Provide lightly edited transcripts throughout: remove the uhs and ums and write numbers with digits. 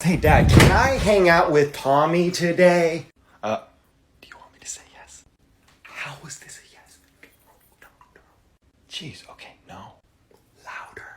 Hey, Dad, can I hang out with Tommy today? Do you want me to say yes? How was this a yes? No. Jeez, okay, no. Louder.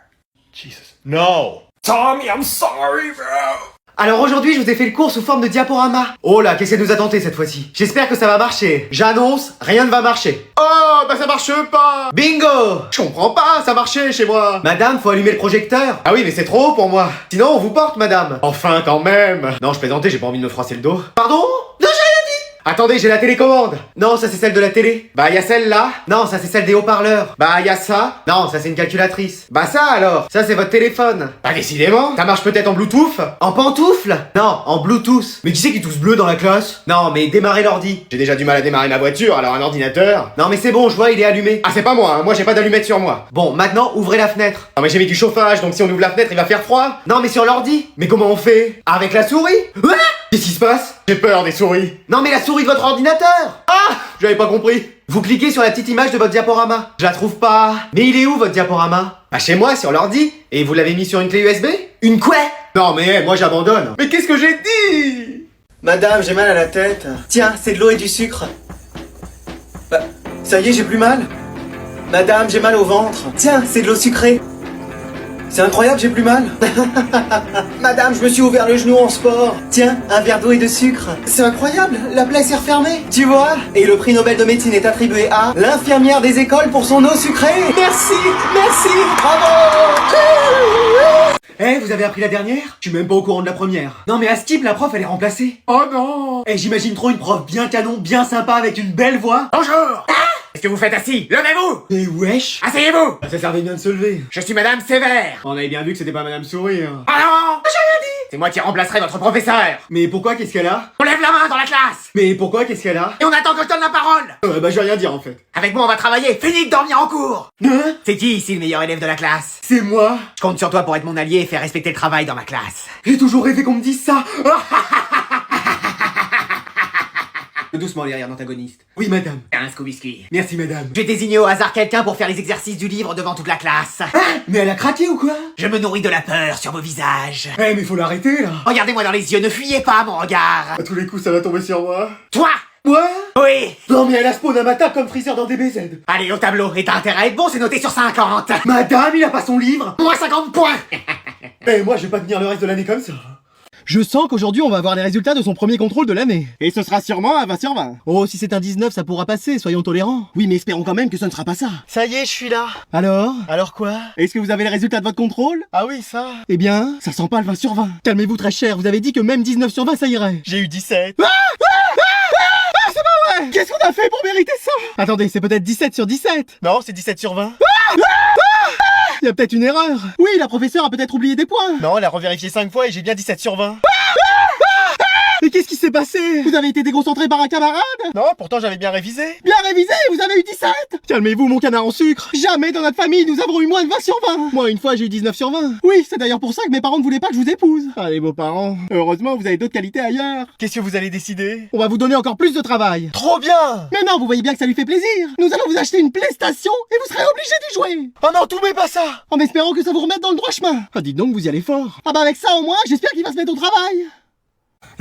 Jesus. No! Tommy, I'm sorry, bro! Alors aujourd'hui, je vous ai fait le cours sous forme de diaporama. Oh là, qu'est-ce qu'elle nous a tenté cette fois-ci? J'espère que ça va marcher. J'annonce, rien ne va marcher. Oh, bah ça marche pas. Bingo! Je comprends pas, ça marchait chez moi. Madame, faut allumer le projecteur. Ah oui, mais c'est trop pour moi. Sinon, on vous porte, madame. Enfin, quand même. Non, je plaisantais, j'ai pas envie de me froisser le dos. Pardon? Non, j'ai rien dit! Attendez, j'ai la télécommande. Non, ça c'est celle de la télé. Bah y a celle-là. Non, ça c'est celle des haut-parleurs. Bah y a ça. Non, ça c'est une calculatrice. Bah ça alors. Ça c'est votre téléphone. Bah décidément. Ça marche peut-être en Bluetooth. En pantoufle? Non, en Bluetooth. Mais qui c'est qui tousse bleu dans la classe? Non, mais démarrez l'ordi. J'ai déjà du mal à démarrer ma voiture, alors un ordinateur. Non, mais c'est bon, je vois, il est allumé. Ah c'est pas moi, hein. Moi j'ai pas d'allumette sur moi. Bon, maintenant, ouvrez la fenêtre. Non mais j'ai mis du chauffage, donc si on ouvre la fenêtre, il va faire froid. Non, mais sur l'ordi. Mais comment on fait? Avec la souris. Ouais. Qu'est-ce qui se passe? J'ai peur des souris. Non, mais la souris de votre ordinateur. Ah! J'avais pas compris. Vous cliquez sur la petite image de votre diaporama. Je la trouve pas. Mais il est où votre diaporama? Bah chez moi, sur l'ordi. Et vous l'avez mis sur une clé USB? Une quoi? Non mais moi j'abandonne. Mais qu'est-ce que j'ai dit? Madame, j'ai mal à la tête. Tiens, c'est de l'eau et du sucre. Bah, ça y est, j'ai plus mal. Madame, j'ai mal au ventre. Tiens, c'est de l'eau sucrée. C'est incroyable, j'ai plus mal. Madame, je me suis ouvert le genou en sport. Tiens, un verre d'eau et de sucre. C'est incroyable, la plaie s'est refermée. Tu vois? Et le prix Nobel de médecine est attribué à l'infirmière des écoles pour son eau sucrée. Merci, bravo. Eh, vous avez appris la dernière? Je suis même pas au courant de la première. Non mais à Skip, la prof, elle est remplacée. Oh non! Eh, j'imagine trop une prof bien canon, bien sympa, avec une belle voix. Bonjour! Qu'est-ce que vous faites assis? Levez-vous! Mais wesh! Asseyez-vous! Ça servait bien de se lever. Je suis Madame Sévère! On avait bien vu que c'était pas Madame Souris. Hein. Ah non! J'ai rien dit! C'est moi qui remplacerai votre professeur! Mais pourquoi, qu'est-ce qu'elle a? On lève la main dans la classe! Mais pourquoi, qu'est-ce qu'elle a? Et on attend que je donne la parole! Bah je vais rien dire en fait. Avec moi on va travailler! Fini de dormir en cours! Hein? C'est qui ici le meilleur élève de la classe? C'est moi. Je compte sur toi pour être mon allié et faire respecter le travail dans ma classe. J'ai toujours rêvé qu'on me dise ça. Doucement les rires d'antagoniste. Oui madame. Un Scooby-Biscuit. Merci madame. J'ai désigné au hasard quelqu'un pour faire les exercices du livre devant toute la classe. Mais elle a craqué ou quoi? Je me nourris de la peur sur vos visages. Eh mais faut l'arrêter là. Regardez-moi dans les yeux, ne fuyez pas mon regard. À tous les coups ça va tomber sur moi. Toi! Moi? Oui! Non mais elle a spawn à ma table comme Freezer dans DBZ. Allez, au tableau, et t'as intérêt à être bon, c'est noté sur 50. Madame, il a pas son livre. Moins 50 points. Eh moi je vais pas tenir le reste de l'année comme ça. Je sens qu'aujourd'hui on va avoir les résultats de son premier contrôle de l'année. Et ce sera sûrement un 20 sur 20. Oh, si c'est un 19, ça pourra passer, soyons tolérants. Oui, mais espérons quand même que ce ne sera pas ça. Ça y est, je suis là. Alors? Alors quoi? Est-ce que vous avez les résultats de votre contrôle? Ah oui, ça. Eh bien, ça sent pas le 20 sur 20. Calmez-vous très cher, vous avez dit que même 19 sur 20 ça irait. J'ai eu 17. C'est pas vrai! Qu'est-ce qu'on a fait pour mériter ça? Attendez, c'est peut-être 17 sur 17. Non, c'est 17 sur 20. Il y a peut-être une erreur. Oui, la professeure a peut-être oublié des points. Non, elle a revérifié 5 fois et j'ai bien 17 sur 20. Mais qu'est-ce qui s'est passé? Vous avez été déconcentré par un camarade? Non, pourtant j'avais bien révisé. Bien révisé, vous avez eu 17. Calmez-vous mon canard en sucre. Jamais dans notre famille nous avons eu moins de 20 sur 20. Moi une fois j'ai eu 19 sur 20. Oui, c'est d'ailleurs pour ça que mes parents ne voulaient pas que je vous épouse. Ah les beaux-parents. Heureusement vous avez d'autres qualités ailleurs. Qu'est-ce que vous allez décider? On va vous donner encore plus de travail. Trop bien! Mais non, vous voyez bien que ça lui fait plaisir. Nous allons vous acheter une PlayStation et vous serez obligé d'y jouer. Oh non, tout mais pas ça! En espérant que ça vous remette dans le droit chemin. Ah dites donc vous y allez fort. Ah bah avec ça au moins, j'espère qu'il va se mettre au travail.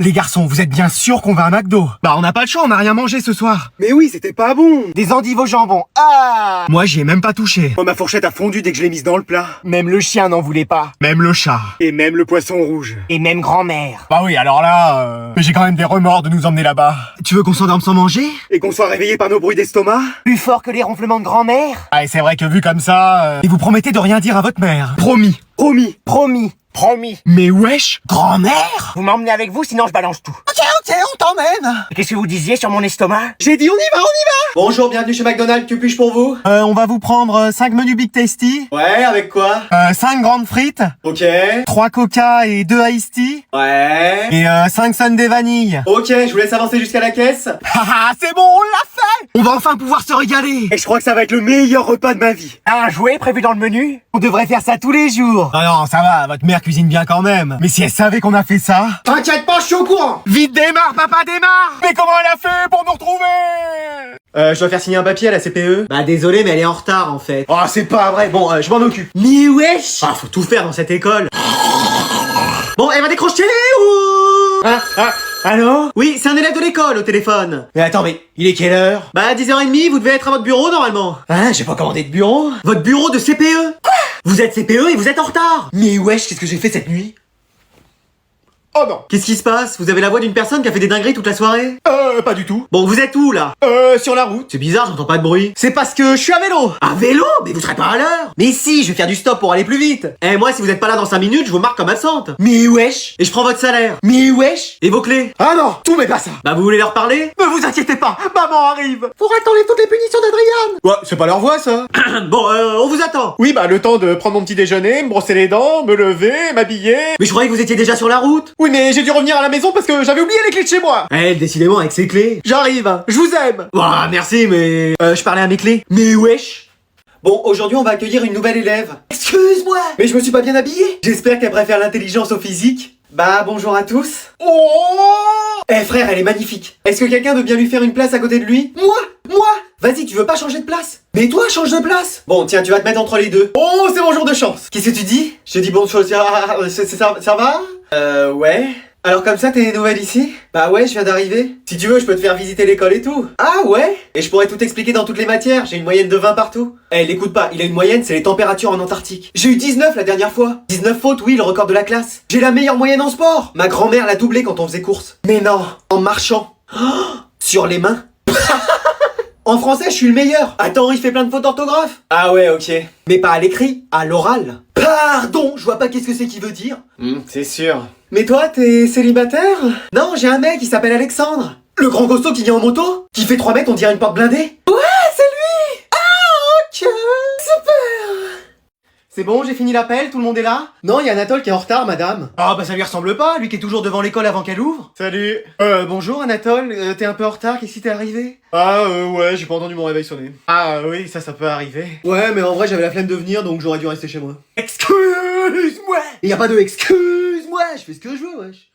Les garçons, vous êtes bien sûrs qu'on va à McDo? Bah on n'a pas le choix, on n'a rien mangé ce soir. Mais oui, c'était pas bon. Des endives au jambon. Ah! Moi j'y ai même pas touché. Oh, ma fourchette a fondu dès que je l'ai mise dans le plat. Même le chien n'en voulait pas. Même le chat. Et même le poisson rouge. Et même grand-mère. Bah oui, alors là, mais j'ai quand même des remords de nous emmener là-bas. Tu veux qu'on s'endorme sans manger? Et qu'on soit réveillé par nos bruits d'estomac? Plus fort que les ronflements de grand-mère? Ah, et c'est vrai que vu comme ça... Et vous promettez de rien dire à votre mère? Promis. Promis. Promis. Promis. Mais wesh, grand-mère? Vous m'emmenez avec vous, sinon je balance tout. Ok, on t'emmène. Qu'est-ce que vous disiez sur mon estomac? J'ai dit on y va! Bonjour, bienvenue chez McDonald's, que puis-je pour vous? On va vous prendre 5 menus Big Tasty. Ouais, avec quoi? 5 grandes frites. Ok. 3 coca et 2 iced tea. Ouais. Et 5 sundaes vanille. Ok, je vous laisse avancer jusqu'à la caisse. Haha, c'est bon, on l'a fait! On va enfin pouvoir se régaler. Et je crois que ça va être le meilleur repas de ma vie. Un jouet prévu dans le menu? On devrait faire ça tous les jours. Ah non, ça va, votre mère cuisine bien quand même. Mais si elle savait qu'on a fait ça... T'inquiète pas, je suis au courant. Vite démarre, papa démarre. Mais comment elle a fait pour nous retrouver? Je dois faire signer un papier à la CPE. Bah désolé mais elle est en retard en fait. Oh, c'est pas vrai. Bon, je m'en occupe. Mais wesh! Ah, faut tout faire dans cette école. Bon, elle va décrocher ou... Allô? Oui, c'est un élève de l'école au téléphone. Mais attends, mais il est quelle heure? Bah, 10h30, vous devez être à votre bureau normalement. Hein, j'ai pas commandé de bureau. Votre bureau de CPE? Quoi? Vous êtes CPE et vous êtes en retard. Mais wesh, qu'est-ce que j'ai fait cette nuit? Oh non. Qu'est-ce qui se passe? Vous avez la voix d'une personne qui a fait des dingueries toute la soirée? Pas du tout. Bon, vous êtes où là? Sur la route. C'est bizarre, j'entends pas de bruit. C'est parce que je suis à vélo. À vélo? Mais vous serez pas à l'heure. Mais si, je vais faire du stop pour aller plus vite. Eh, moi, si vous êtes pas là dans 5 minutes, je vous marque comme absente. Mais wesh. Et je prends votre salaire. Mais wesh. Et vos clés? Ah non, tout mais pas ça. Bah, vous voulez leur parler? Ne vous inquiétez pas, maman arrive. Faudra t'enlever toutes les punitions d'Adriane. Ouais, c'est pas leur voix ça. Bon, on vous attend. Oui, bah le temps de prendre mon petit déjeuner, me brosser les dents, me lever, m'habiller. Mais je croyais que vous étiez déjà sur la route. Oui, mais j'ai dû revenir à la maison parce que j'avais oublié les clés de chez moi. Eh, décidément, avec ses clés. J'arrive, je vous aime. Ouah, merci, mais... je parlais à mes clés. Mais wesh. Bon, aujourd'hui, on va accueillir une nouvelle élève. Excuse-moi. Mais je me suis pas bien habillé. J'espère qu'elle préfère l'intelligence au physique. Bah, bonjour à tous. Oh. Eh frère, elle est magnifique. Est-ce que quelqu'un veut bien lui faire une place à côté de lui? Moi. Vas-y, tu veux pas changer de place? Mais toi, change de place. Bon, tiens, tu vas te mettre entre les deux. Oh, c'est mon jour de chance. Qu'est-ce que tu dis? Je te dis bonne chose. Ça va? Ouais. Alors comme ça, t'es nouvelle ici? Bah ouais, je viens d'arriver. Si tu veux, je peux te faire visiter l'école et tout. Ah ouais? Et je pourrais tout expliquer dans toutes les matières. J'ai une moyenne de 20 partout. Eh, l'écoute pas, il a une moyenne, c'est les températures en Antarctique. J'ai eu 19 la dernière fois. 19 fautes, oui, le record de la classe. J'ai la meilleure moyenne en sport. Ma grand-mère l'a doublé quand on faisait course. Mais non, en marchant. Sur les mains. En français, je suis le meilleur. Attends, il fait plein de fautes d'orthographe. Ah ouais, ok. Mais pas à l'écrit, à l'oral. Pardon, je vois pas qu'est-ce que c'est qu'il veut dire. C'est sûr. Mais toi, t'es célibataire? Non, j'ai un mec, il s'appelle Alexandre. Le grand costaud qui vient en moto? Qui fait 3 mètres, on dirait une porte blindée? Ouais, c'est lui! Ah, ok, super! C'est bon, j'ai fini l'appel, tout le monde est là? Non, il y a Anatole qui est en retard, madame. Ah bah ça lui ressemble pas, lui qui est toujours devant l'école avant qu'elle ouvre. Salut. Bonjour Anatole, t'es un peu en retard, qu'est-ce qui t'est arrivé? Ouais, j'ai pas entendu mon réveil sonner. Ah oui, ça peut arriver. Ouais, mais en vrai, j'avais la flemme de venir, donc j'aurais dû rester chez moi. Excuse-moi. Y a pas de excuse-moi, je fais ce que je veux, wesh.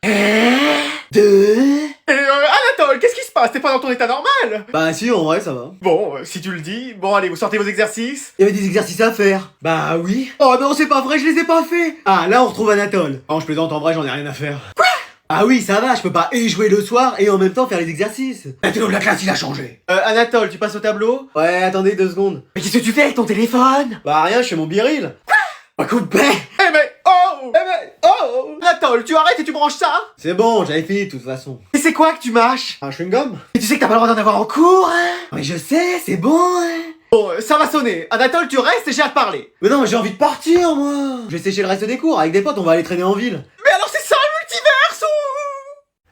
Anatole, qu'est-ce qui se passe? T'es pas dans ton état normal? Bah si, en vrai, ça va. Bon, si tu le dis. Bon, allez, vous sortez vos exercices? Il y avait des exercices à faire. Bah oui. Oh non, c'est pas vrai, je les ai pas fait. Ah, là, on retrouve Anatole. Oh, je plaisante, en vrai, j'en ai rien à faire. Quoi? Ah oui, ça va, je peux pas et jouer le soir et en même temps faire les exercices. La théo de la classe, il a changé. Anatole, tu passes au tableau? Ouais, attendez 2 secondes. Mais qu'est-ce que tu fais avec ton téléphone? Bah rien, je fais mon biril. Bah coup de paix. Anatole, tu arrêtes et tu branches ça? C'est bon, j'avais fini de toute façon. Et c'est quoi que tu mâches? Un chewing-gum? Et tu sais que t'as pas le droit d'en avoir en cours, hein? Mais je sais, c'est bon, hein? Bon, ça va sonner. Anatole, tu restes et j'ai à te parler. Mais non, mais j'ai envie de partir, moi. Je vais sécher le reste des cours. Avec des potes, on va aller traîner en ville. Mais alors c'est ça le multiverse ou...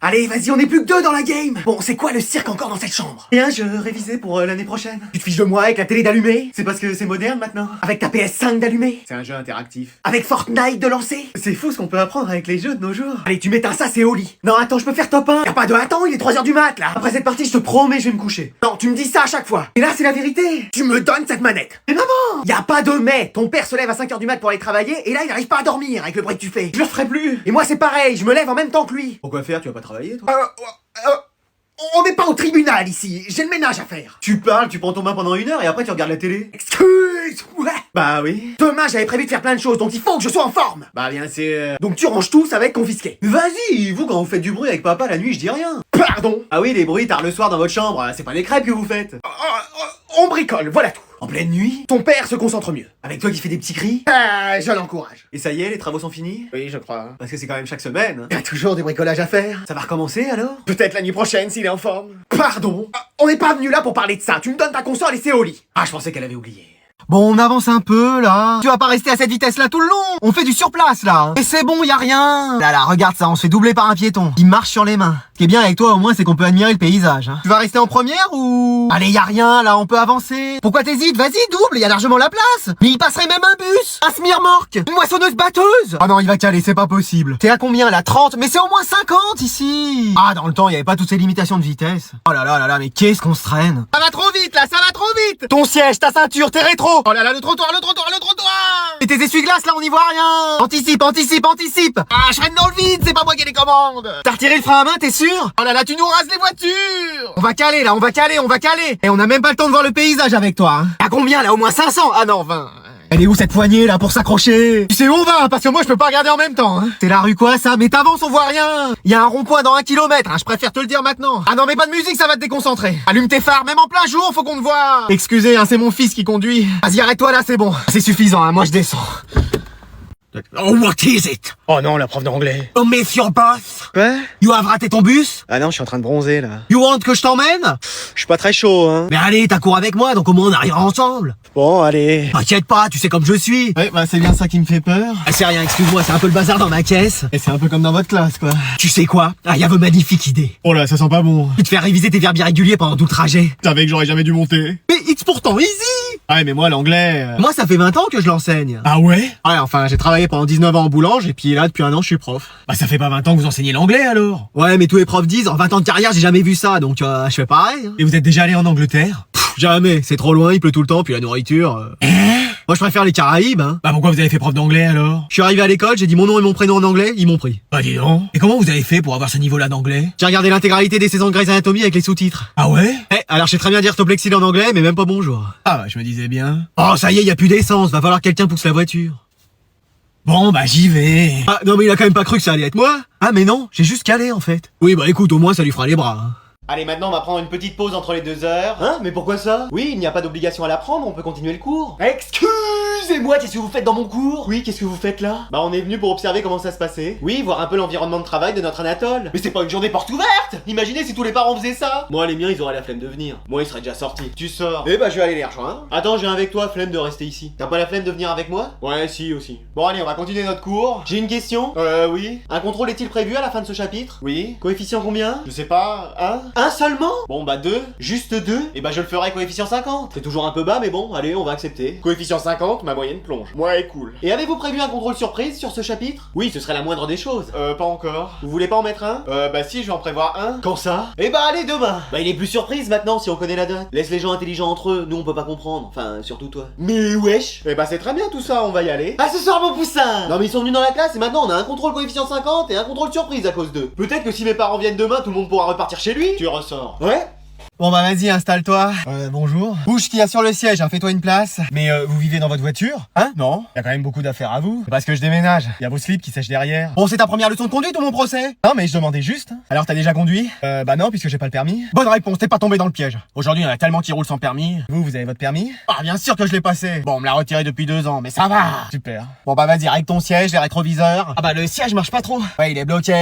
Allez, vas-y, on est plus que 2 dans la game. Bon, c'est quoi le cirque encore dans cette chambre? Rien, je révisais pour l'année prochaine. Tu te fiches de moi avec la télé d'allumer? C'est parce que c'est moderne maintenant. Avec ta PS5 d'allumer? C'est un jeu interactif. Avec Fortnite de lancer? C'est fou ce qu'on peut apprendre avec les jeux de nos jours. Allez, tu m'éteins ça, c'est au lit. Non, attends, je peux faire top 1. Y'a pas de attends, il est 3h du mat, là. Après cette partie, je te promets, je vais me coucher. Non, tu me dis ça à chaque fois. Et là, c'est la vérité. Tu me donnes cette manette. Mais maman! Y'a pas de mais. Ton père se lève à 5h du mat pour aller travailler, et là, il arrive pas à dormir avec le bruit que tu fais. Je le ferai plus. Et moi, c'est pareil, je me lève en même temps que lui. Pourquoi faire? Tu vas pas travailler, toi? On n'est pas au tribunal ici, j'ai le ménage à faire. Tu parles, tu prends ton bain pendant 1 heure et après tu regardes la télé. Excuse, ouais. Bah oui. Demain, j'avais prévu de faire plein de choses, donc il faut que je sois en forme. Bah bien c'est... Donc tu ranges tout, ça va être confisqué. Mais vas-y, vous quand vous faites du bruit avec papa la nuit, je dis rien. Pardon. Ah oui, les bruits tard le soir dans votre chambre, c'est pas des crêpes que vous faites. On bricole, voilà tout. En pleine nuit? Ton père se concentre mieux. Avec toi qui fais des petits cris? Je l'encourage. Et ça y est, les travaux sont finis? Oui, je crois. Parce que c'est quand même chaque semaine. Il y a toujours du bricolage à faire. Ça va recommencer alors? Peut-être l'année prochaine s'il est en forme. Pardon. On n'est pas venu là pour parler de ça. Tu me donnes ta console et c'est au lit. Ah, je pensais qu'elle avait oublié. Bon, on avance un peu, là. Tu vas pas rester à cette vitesse-là tout le long. On fait du surplace, là. Et c'est bon, y a rien. Là, regarde ça, on se fait doubler par un piéton. Il marche sur les mains. Ce qui est bien avec toi, au moins, c'est qu'on peut admirer le paysage. Hein. Tu vas rester en première ou... Allez, y a rien, là, on peut avancer. Pourquoi t'hésites? Vas-y, double, y a largement la place. Mais il passerait même un bus, un semi-remorque, une moissonneuse batteuse. Ah non, il va caler, c'est pas possible. T'es à combien, là? 30? Mais c'est au moins 50, ici. Ah, dans le temps, y avait pas toutes ces limitations de vitesse. Oh là là, mais qu'est-ce qu'on se traîne? Ça va trop vite, là, ça va trop vite. Ton siège, ta ceinture, tes rétros. Oh là là, le trottoir. Et tes essuie-glaces, là, on n'y voit rien. Anticipe. Ah, je freine dans le vide, c'est pas moi qui ai les commandes. T'as retiré le frein à main, t'es sûr? Oh là là, tu nous rases les voitures. On va caler, là, on va caler. Et on a même pas le temps de voir le paysage avec toi. Hein. À combien, là? Au moins 500? Ah non, 20. Elle est où cette poignée là pour s'accrocher? Tu sais où on va? Parce que moi je peux pas regarder en même temps. Hein. C'est la rue quoi ça? Mais t'avances, on voit rien. Il y a un rond-point dans 1 kilomètre, hein, je préfère te le dire maintenant. Ah non mais pas de musique, ça va te déconcentrer. Allume tes phares, même en plein jour, faut qu'on te voie. Excusez, hein, c'est mon fils qui conduit. Vas-y arrête-toi là, c'est bon. C'est suffisant, hein, moi je descends. Oh, what is it? Oh non, la prof d'anglais. Oh, miss your boss. Quoi? You have raté ton bus? Ah non, je suis en train de bronzer, là. You want que je t'emmène? Je suis pas très chaud, hein. Mais allez, t'as cours avec moi, donc au moins on arrivera ensemble. Bon, allez. T'inquiète pas, tu sais comme je suis. Ouais, bah c'est bien ça qui me fait peur. Ah, c'est rien, excuse-moi, c'est un peu le bazar dans ma caisse. Et c'est un peu comme dans votre classe, quoi. Tu sais quoi? Ah, y a une magnifique idée. Oh là, ça sent pas bon. Tu te fais réviser tes verbes irréguliers pendant tout le trajet. Je savais que j'aurais jamais dû monter. Mais it's pourtant easy. Ah ouais, mais moi, l'anglais... Moi, ça fait 20 ans que je l'enseigne. Ah ouais? Ouais, enfin, j'ai travaillé pendant 19 ans en boulange, et puis là, depuis 1 an, je suis prof. Bah ça fait pas 20 ans que vous enseignez l'anglais, alors. Ouais, mais tous les profs disent, en 20 ans de carrière, j'ai jamais vu ça, donc je fais pareil. Hein. Et vous êtes déjà allé en Angleterre? Jamais, c'est trop loin, il pleut tout le temps, puis la nourriture... Moi, je préfère les Caraïbes, hein. Bah pourquoi vous avez fait prof d'anglais, alors? Je suis arrivé à l'école, j'ai dit mon nom et mon prénom en anglais, ils m'ont pris. Bah dis donc. Et comment vous avez fait pour avoir ce niveau-là d'anglais? J'ai regardé l'intégralité des saisons de Grey's Anatomy avec les sous-titres. Ah ouais? Eh, alors je sais très bien dire Toplexil en anglais, mais même pas bonjour. Ah bah je me disais bien. Oh, ça y est, y a plus d'essence, va falloir que quelqu'un pousse la voiture. Bon bah j'y vais. Ah, non mais il a quand même pas cru que ça allait être moi. Ah mais non, j'ai juste calé en fait. Oui bah écoute, au moins ça lui fera les bras. Hein. Allez, maintenant on va prendre une petite pause entre les 2 heures. Hein? Mais pourquoi ça? Oui, il n'y a pas d'obligation à la prendre, on peut continuer le cours. Excusez-moi, qu'est-ce que vous faites dans mon cours? Oui, qu'est-ce que vous faites là? Bah on est venu pour observer comment ça se passait. Oui, voir un peu l'environnement de travail de notre Anatole. Mais c'est pas une journée porte ouverte! Imaginez si tous les parents faisaient ça. Moi les miens ils auraient la flemme de venir. Moi ils seraient déjà sortis. Tu sors. Eh bah je vais aller les rejoindre. Attends, je viens avec toi, flemme de rester ici. T'as pas la flemme de venir avec moi? Ouais, si aussi. Bon allez, on va continuer notre cours. J'ai une question. Oui. Un contrôle est-il prévu à la fin de ce chapitre? Oui. Coefficient combien? Je sais pas. Un seulement? Bon bah 2. Juste 2. Et bah je le ferai coefficient 50. C'est toujours un peu bas mais bon, allez, on va accepter. Coefficient 50, ma moyenne plonge. Ouais, cool. Et avez-vous prévu un contrôle surprise sur ce chapitre? Oui, ce serait la moindre des choses. Pas encore. Vous voulez pas en mettre un? Bah si, je vais en prévoir un. Quand ça? Eh bah allez, demain. Bah il est plus surprise maintenant si on connaît la date. Laisse les gens intelligents entre eux, nous on peut pas comprendre. Enfin, surtout toi. Mais wesh. Eh bah c'est très bien tout ça, on va y aller. À ce soir mon poussin. Non mais ils sont venus dans la classe et maintenant on a un contrôle coefficient 50 et un contrôle surprise à cause d'eux. Peut-être que si mes parents viennent demain, tout le monde pourra repartir chez lui. Tu ressors. Ouais? Bon bah vas-y, installe-toi. Bonjour. Bouge qu'il y a sur le siège, hein, fais-toi une place. Mais vous vivez dans votre voiture? Hein? Non. Y a quand même beaucoup d'affaires à vous. C'est parce que je déménage. Y a vos slips qui sèchent derrière. Bon, c'est ta première leçon de conduite ou mon procès? Non, mais je demandais juste. Alors t'as déjà conduit? Bah non, puisque j'ai pas le permis. Bonne réponse, t'es pas tombé dans le piège. Aujourd'hui, il y en a tellement qui roulent sans permis. Vous avez votre permis? Ah, bien sûr que je l'ai passé. Bon, on me l'a retiré depuis 2 ans, mais ça va. Super. Bon bah vas-y, règle ton siège, les rétroviseurs. Ah bah le siège marche pas trop. Ouais, il est bloqué,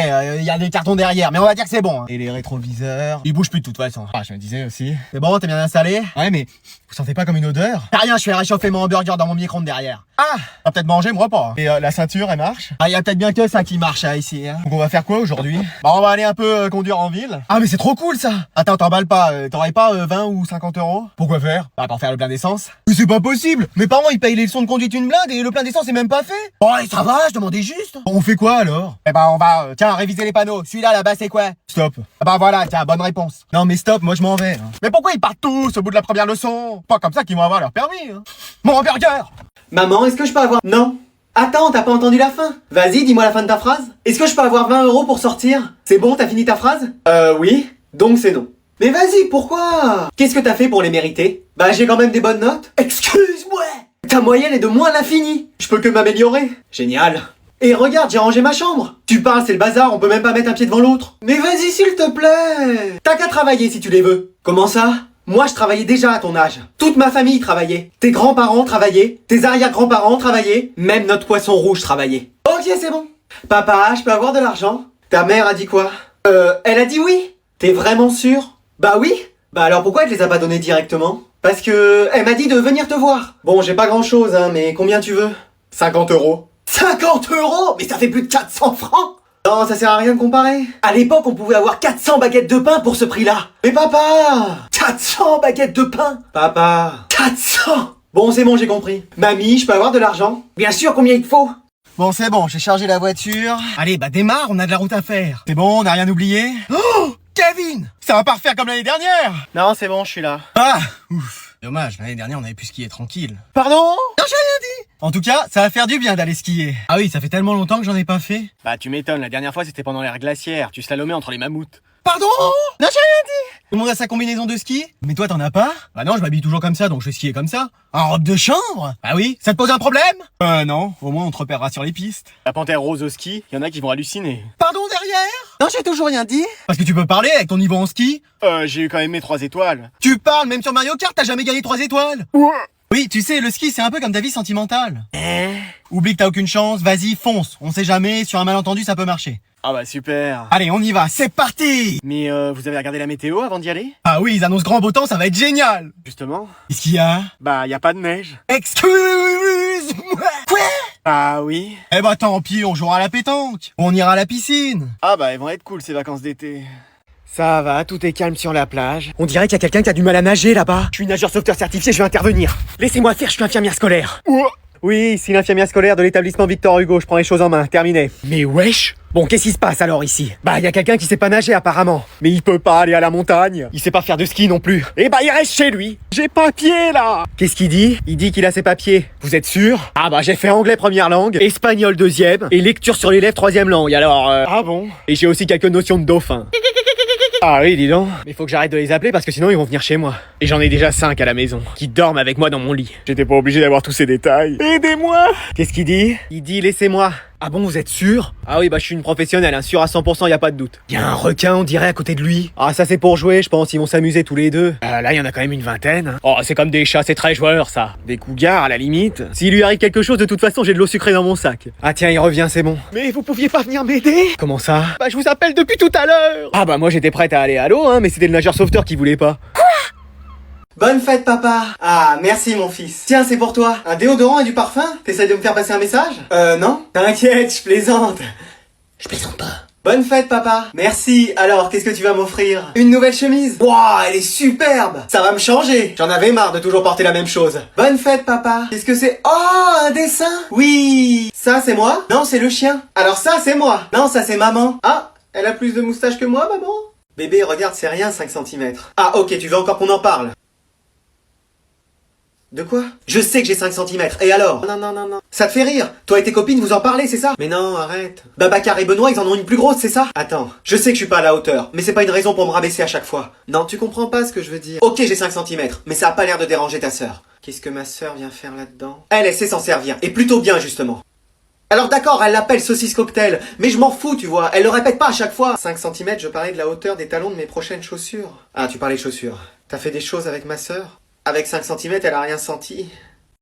y a des cartons derrière, mais on va dire que c'est bon. Hein. Et les rétroviseurs, ils bougent plus de toute façon. Ah, je me disais aussi. C'est bon, t'es bien installé? Ouais, mais vous sentez pas comme une odeur? Rien, je fais réchauffer mon hamburger dans mon micro-ondes derrière. Ah, on va peut-être manger, moi pas. Et la ceinture, elle marche? Ah, y a peut-être bien que ça qui marche ici. Hein. Donc on va faire quoi aujourd'hui? Bah on va aller un peu conduire en ville. Ah mais c'est trop cool ça. Attends, t'emballes pas, t'aurais pas 20 ou 50 euros? Pourquoi faire? Bah pour faire le plein d'essence. Mais c'est pas possible. Mes parents ils payent les leçons de conduite une blinde et le plein d'essence est même pas fait. Bon allez, ça va, je demandais juste. Bon, on fait quoi alors? Eh bah on va, tiens, réviser les panneaux. Celui-là là-bas c'est quoi? Stop. Ah bah voilà, tiens, bonne réponse. Non mais stop, moi je m'en vais. Hein. Mais pourquoi ils partent tous au bout de la première leçon? Pas comme ça qu'ils vont avoir leur permis. Hein. Mon hamburger! Maman, est-ce que je peux avoir... Non. Attends, t'as pas entendu la fin? Vas-y, dis-moi la fin de ta phrase. Est-ce que je peux avoir 20 € pour sortir? C'est bon, t'as fini ta phrase? Oui. Donc c'est non. Mais vas-y, pourquoi? Qu'est-ce que t'as fait pour les mériter? Bah j'ai quand même des bonnes notes. Excuse-moi. Ta moyenne est de moins l'infini. Je peux que m'améliorer. Génial. Et regarde, j'ai rangé ma chambre. Tu parles, c'est le bazar, on peut même pas mettre un pied devant l'autre. Mais vas-y, s'il te plaît. T'as qu'à travailler si tu les veux. Comment ça? Moi, je travaillais déjà à ton âge. Toute ma famille travaillait. Tes grands-parents travaillaient. Tes arrière-grands-parents travaillaient. Même notre poisson rouge travaillait. Ok, c'est bon. Papa, je peux avoir de l'argent? Ta mère a dit quoi? Elle a dit oui. T'es vraiment sûr? Bah oui. Bah alors pourquoi elle te les a pas donnés directement? Parce que elle m'a dit de venir te voir. Bon, j'ai pas grand-chose, hein, mais combien tu veux? 50 €. 50 €? Mais ça fait plus de 400 francs! Non, ça sert à rien de comparer. À l'époque, on pouvait avoir 400 baguettes de pain pour ce prix-là. Mais papa! 400 baguettes de pain? Papa! 400! Bon, c'est bon, j'ai compris. Mamie, je peux avoir de l'argent? Bien sûr, combien il te faut? Bon, c'est bon, j'ai chargé la voiture. Allez, bah démarre, on a de la route à faire. C'est bon, on n'a rien oublié. Oh, Kevin! Ça va pas refaire comme l'année dernière! Non, c'est bon, je suis là. Ah, ouf. Dommage, l'année dernière on avait pu skier tranquille. Pardon? Non, j'ai rien dit. En tout cas, ça va faire du bien d'aller skier. Ah oui, ça fait tellement longtemps que j'en ai pas fait. Bah tu m'étonnes, la dernière fois c'était pendant l'ère glaciaire, tu slalomais entre les mammouths. Pardon? Non, j'ai rien dit. Tout le monde a sa combinaison de ski? Mais toi, t'en as pas? Bah non, je m'habille toujours comme ça, donc je vais skier comme ça. En robe de chambre? Bah oui, ça te pose un problème? Non, au moins on te repérera sur les pistes. La panthère rose au ski, y en a qui vont halluciner. Pardon, derrière? Non, j'ai toujours rien dit. Parce que tu peux parler avec ton niveau en ski? J'ai eu quand même mes 3 étoiles. Tu parles, même sur Mario Kart, t'as jamais gagné 3 étoiles. Oui, tu sais, le ski, c'est un peu comme ta vie sentimentale. Oublie que t'as aucune chance, vas-y, fonce. On sait jamais, sur un malentendu, ça peut marcher. Ah bah super. Allez, on y va, c'est parti! Mais vous avez regardé la météo avant d'y aller? Ah oui, ils annoncent grand beau temps, ça va être génial! Justement. Qu'est-ce qu'il y a? Bah y a pas de neige. Excuse-moi! Quoi? Ah oui. Eh bah tant pis, on jouera à la pétanque. On ira à la piscine. Ah bah elles vont être cool ces vacances d'été. Ça va, tout est calme sur la plage. On dirait qu'il y a quelqu'un qui a du mal à nager là-bas. Je suis nageur sauveteur certifié, je vais intervenir. Laissez-moi faire, je suis infirmière scolaire. Oui, c'est l'infirmière scolaire de l'établissement Victor Hugo, je prends les choses en main, terminé. Mais wesh! Bon, qu'est-ce qui se passe alors ici? Bah, il y a quelqu'un qui sait pas nager apparemment. Mais il peut pas aller à la montagne. Il sait pas faire de ski non plus. Et bah, il reste chez lui. J'ai papier là! Qu'est-ce qu'il dit? Il dit qu'il a ses papiers. Vous êtes sûr? Ah bah, j'ai fait anglais première langue, espagnol deuxième, et lecture sur les lèvres troisième langue, alors Ah bon? Et j'ai aussi quelques notions de dauphin. Ah oui, dis donc. Mais faut que j'arrête de les appeler parce que sinon ils vont venir chez moi. Et j'en ai déjà 5 à la maison, qui dorment avec moi dans mon lit. J'étais pas obligé d'avoir tous ces détails. Aidez-moi! Qu'est-ce qu'il dit? Il dit laissez-moi. Ah bon, vous êtes sûr? Ah oui, bah je suis une professionnelle, hein, sûr à 100%, y a pas de doute. Y a un requin, on dirait, à côté de lui. Ah ça c'est pour jouer, je pense, ils vont s'amuser tous les deux. Là, y en a quand même une vingtaine. Oh, c'est comme des chats, c'est très joueur ça. Des cougars à la limite. S'il lui arrive quelque chose, de toute façon, j'ai de l'eau sucrée dans mon sac. Ah tiens, il revient, c'est bon. Mais vous pouviez pas venir m'aider? Comment ça? Bah je vous appelle depuis tout à l'heure. Ah bah moi j'étais prête à aller à l'eau, hein, mais c'était le nageur sauveteur qui voulait pas. Bonne fête, papa! Ah, merci, mon fils. Tiens, c'est pour toi. Un déodorant et du parfum? T'essayes de me faire passer un message? Non? T'inquiète, je plaisante. Je plaisante pas. Bonne fête, papa. Merci. Alors, qu'est-ce que tu vas m'offrir? Une nouvelle chemise? Wouah, elle est superbe! Ça va me changer. J'en avais marre de toujours porter la même chose. Bonne fête, papa. Qu'est-ce que c'est? Oh, un dessin? Oui. Ça, c'est moi? Non, c'est le chien. Alors ça, c'est moi. Non, ça, c'est maman. Ah, elle a plus de moustache que moi, maman? Bébé, regarde, c'est rien, 5 cm. Ah, ok, tu veux encore qu'on en parle? De quoi? Je sais que j'ai 5 cm, et alors? Non. Ça te fait rire? Toi et tes copines, vous en parlez, c'est ça? Mais non, arrête. Babacar et Benoît, ils en ont une plus grosse, c'est ça? Attends, je sais que je suis pas à la hauteur, mais c'est pas une raison pour me rabaisser à chaque fois. Non, tu comprends pas ce que je veux dire. Ok, j'ai 5 cm, mais ça a pas l'air de déranger ta sœur. Qu'est-ce que ma sœur vient faire là-dedans? Elle sait s'en servir, et plutôt bien, justement. Alors d'accord, elle l'appelle saucisse cocktail, mais je m'en fous, tu vois, elle le répète pas à chaque fois. 5 cm, je parlais de la hauteur des talons de mes prochaines chaussures. Ah, tu parlais de chaussures. T'as fait des choses avec ma sœur? Avec 5 cm, elle a rien senti.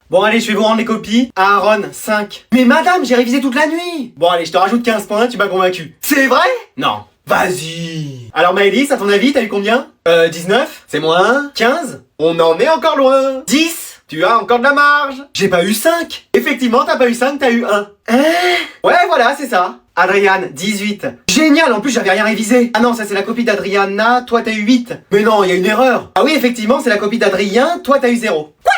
Bon allez, je vais vous rendre les copies. Aaron, 5. Mais madame, j'ai révisé toute la nuit. Bon allez, je te rajoute 15 points, tu m'as convaincu. C'est vrai? Non. Vas-y. Alors Maëlys, à ton avis, t'as eu combien? 19. C'est moins 15. On en est encore loin. 10. Tu as encore de la marge. J'ai pas eu 5. Effectivement, t'as pas eu 5, t'as eu 1. Hein? Ouais, voilà, c'est ça. Adriane, 18. Génial, en plus j'avais rien révisé. Ah non, ça c'est la copie d'Adriana, toi t'as eu 8. Mais non, il y a une erreur. Ah oui, effectivement, c'est la copie d'Adrien, toi t'as eu 0. Quoi?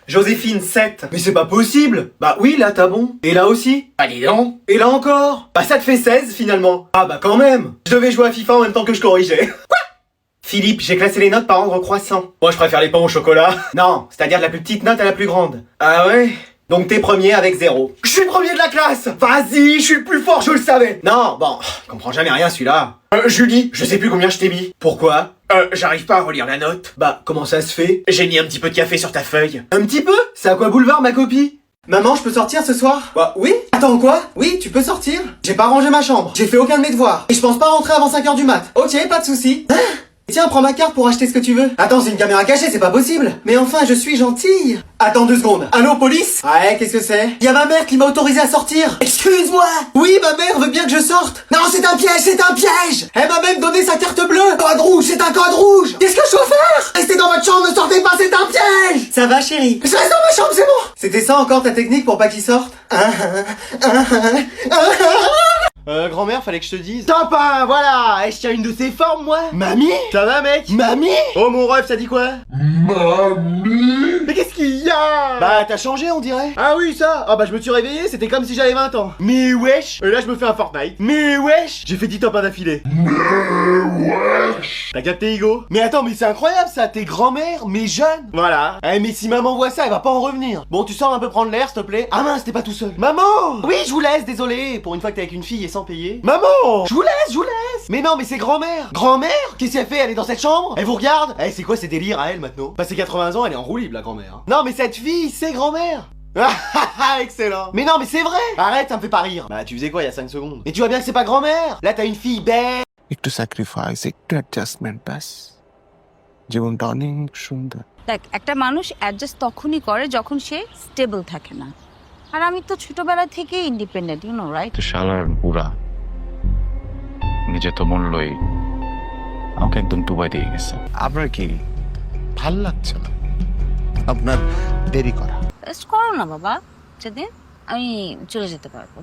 Joséphine, 7. Mais c'est pas possible. Bah oui, là t'as bon. Et là aussi. Bah dis donc. Et là encore. Bah ça te fait 16 finalement. Ah bah quand même. Je devais jouer à FIFA en même temps que je corrigeais. Quoi? Philippe, j'ai classé les notes par ordre croissant. Moi je préfère les pains au chocolat. Non, c'est-à-dire de la plus petite note à la plus grande. Ah ouais? Donc t'es premier avec 0. Je suis le premier de la classe. Vas-y, je suis le plus fort, je le savais. Non, bon, je comprends jamais rien celui-là. Julie, je sais plus combien je t'ai mis. Pourquoi? J'arrive pas à relire la note. Bah, comment ça se fait? J'ai mis un petit peu de café sur ta feuille. Un petit peu? C'est à quoi boulevard ma copie? Maman, je peux sortir ce soir? Bah oui. Attends, quoi? Oui, tu peux sortir. J'ai pas rangé ma chambre. J'ai fait aucun de mes devoirs. Et je pense pas rentrer avant 5h du mat. Ok, pas de soucis. Hein? Tiens, prends ma carte pour acheter ce que tu veux. Attends, c'est une caméra cachée, c'est pas possible. Mais enfin, je suis gentille. Attends 2 secondes. Allô, police? Ouais, qu'est-ce que c'est? Y a ma mère qui m'a autorisé à sortir. Excuse-moi. Oui, ma mère veut bien que je sorte. Non, c'est un piège, c'est un piège. Elle m'a même donné sa carte bleue. Code rouge, c'est un code rouge. Qu'est-ce que je dois faire? Restez dans votre chambre, ne sortez pas, c'est un piège. Ça va, chérie? Je reste dans ma chambre, c'est bon. C'était ça encore ta technique pour pas qu'il sorte? Grand-mère, fallait que je te dise. Top, hein, voilà. Je tiens une de ces formes, moi. Mamie? Ça va, mec? Mamie? Oh mon ref, ça dit quoi? Mais qu'est-ce qu'il y a? Bah, t'as changé, on dirait. Ah oui, ça. Ah bah je me suis réveillé, c'était comme si j'avais 20 ans. Mais wesh. Et là je me fais un Fortnite. Mais wesh. J'ai fait 10 top 1 d'affilée. T'as capté, Hugo? Mais attends, mais c'est incroyable ça, t'es grand-mère, mais jeune. Voilà. Eh, mais si maman voit ça, elle va pas en revenir. Bon, tu sors un peu prendre l'air, s'il te plaît. Ah mince, t'es pas tout seul. Maman. Oui, je vous laisse, désolé. Pour une fois que t'es avec une fille et sans payer. Maman. Je vous laisse. Mais non, mais c'est grand-mère. Grand-mère? Qu'est-ce qu'elle fait? Elle est dans cette chambre? Elle vous regarde? Eh, c'est quoi ces délires à elle maintenant? Passé 80 ans, elle est en roue libre, la grand-mère. Hein. Non, mais cette fille, c'est grand-mère. Ah, excellent. Mais non, mais c'est vrai. Arrête, ça me fait pas rire. Bah, tu faisais quoi il y a 5 secondes? Mais tu vois bien que c'est pas grand-mère. Là, t'as une fille belle. একটু স্যাক্রিফাইস একটু অ্যাডজাস্টমেন্ট ব্যাস জীবনটা অনেক সুন্দর দেখ একটা মানুষ অ্যাডজাস্ট তখনই করে যখন সে স্টেবল থাকে না আর আমি তো ছোটবেলা থেকেই ইন্ডিপেন্ডেন্ট ইউ নো রাইট তো শালার বুড়া নিজে তো মূল্যই আমাকে একদম ডুবাই দিয়ে গেছে। আপনার কি ভাল লাগছে না আপনার দেরি করা রেস্ট করো না বাবা যেদিন আমি চলে যেতে পারবো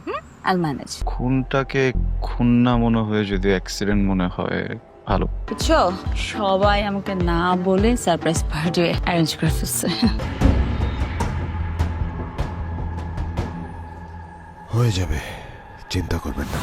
আই ম্যানেজ খুনটাকে খুন না মনে হয়ে যদি অ্যাক্সিডেন্ট মনে হয় ভালো। বুঝছো সবাই আমাকে না বলে সারপ্রাইজ পার্টি অ্যারেঞ্জ করে ফেলছে হয়ে যাবে চিন্তা করবেন না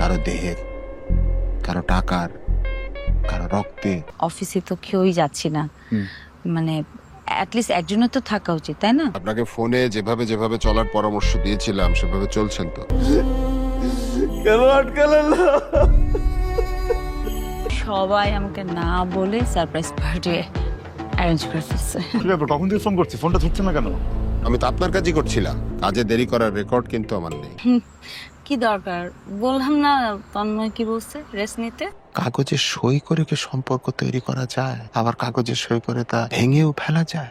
কারো দেহের কারো টাকার কারো রক্তে অফিসে তো কেউই যাচ্ছি না মানে অ্যাটলিস্ট একজনের তো থাকা উচিত তাই না আপনাকে ফোনে যেভাবে যেভাবে চলার পরামর্শ দিয়েছিলাম সেভাবে চলছেন তো কেন আটকালেন না? সবাই আমাকে না বলে সারপ্রাইজ পার্টি অ্যারেঞ্জ করে ফেলছে কখন দিয়ে ফোন করছি ফোনটা ধরছে না কেন? আমি তো আপনার কাজই করছিলাম কাজে দেরি করার রেকর্ড কিন্তু আমার নেই কি দরকার বললাম না তন্ময় কি বলছে রেস্ট নিতে কাগজে সই করে কি সম্পর্ক তৈরি করা যায় আবার কাগজে সই করে তা ভেঙেও ফেলা যায়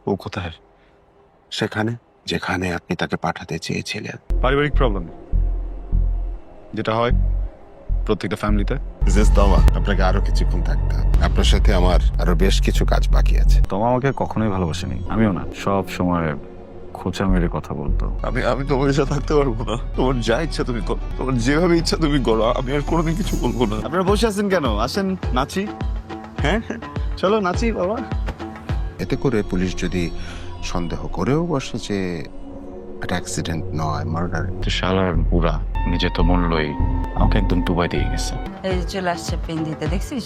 ও কোথায়? সেখানে যেখানে আপনি তাকে পাঠাতে চেয়েছিলেন। পারিবারিক প্রবলেম, যেটা হয় প্রত্যেকটা ফ্যামিলিতে। তমা, আপনাকে আরো কিছুক্ষণ থাকতে হবে। আপনার সাথে আমার আরো বেশ কিছু কাজ বাকি আছে। তোমা আমাকে কখনোই ভালোবাসেনি, আমিও না। সব সময় খোঁচা মেরে কথা বলতো। আমি তোমার সাথে থাকতে পারবো না। তোমার যা ইচ্ছা তুমি করো, তোমার যেভাবে ইচ্ছা তুমি করো, আমি আর কোনোদিন কিছু বলবো না। আপনারা বসে আছেন কেন? আসেন নাচি। হ্যাঁ চলো নাচি বাবা। এতে করে পুলিশ যদি সন্দেহ করেও বসে যে এটা অ্যাক্সিডেন্ট নয়, মার্ডার। শালার বুড়া নিজে তো মূল্যই আমাকে একদম ডুবাই দিয়ে গেছে। এই যে চলে আসছে পেন দিতে, দেখছিস?